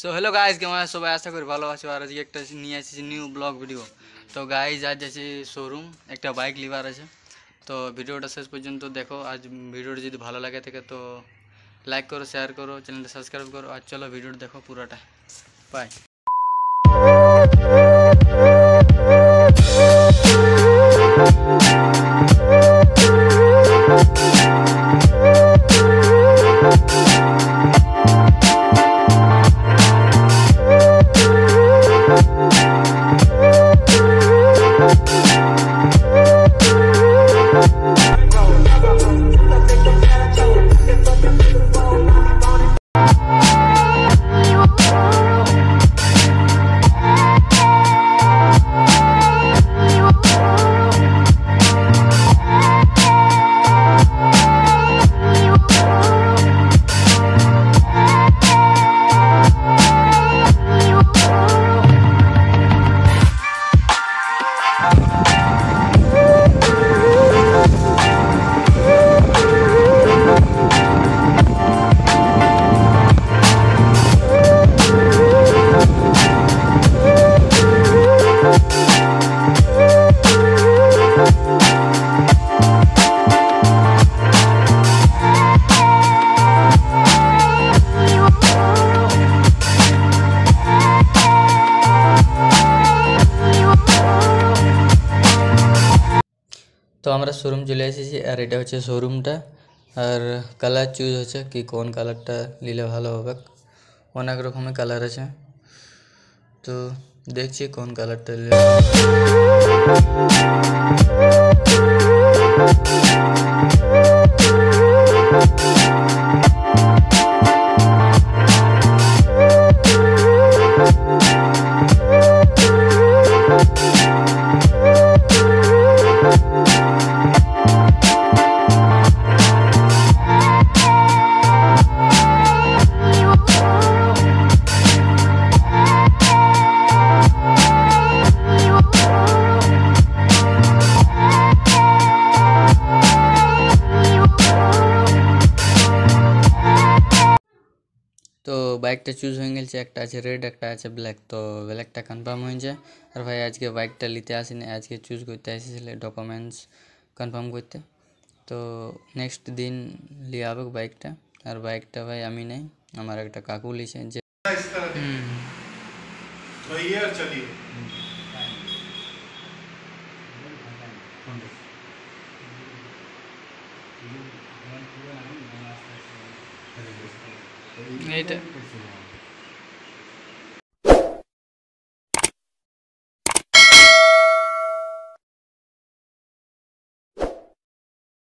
So hello guys, কেমন আছো সবাই? আশা করি ভালো আছো। আর আজকে একটা নিয়ে এসেছি নিউ ব্লগ ভিডিও। তো গাইজ আজ আছে শোরুম, একটা বাইক লিভার আছে। তো ভিডিওটা শেষ পর্যন্ত দেখো। আজ ভিডিওটা যদি ভালো লাগে থাকে তো লাইক করো, শেয়ার করো, চ্যানেলটা সাবস্ক্রাইব করো। আর চলো ভিডিওটা দেখো পুরাটা। বাই। তো আমরা শোরুম চলে এসেছি, আর এটা হচ্ছে শোরুমটা। আর কালার চুজ হচ্ছে কি কোন কালারটা নিলে ভালো হবে। অনেক রকমের কালার আছে, তো দেখছি কোন কালারটা নিলে তো বাইকটা চুজ হয়ে গেছে। একটা আছে রেড, একটা আছে ব্ল্যাক। তো ব্ল্যাকটা কনফার্ম হয়েছে। আর ভাই আজকে বাইকটা নিতে আসিনি, আজকে চুজ করতে এসেছিলে ডকুমেন্টস কনফার্ম করতে। তো নেক্সট দিন নিয়ে আবে বাইকটা। আর বাইকটা ভাই আমি নেই, আমার একটা কাকু লিছে যে এইটা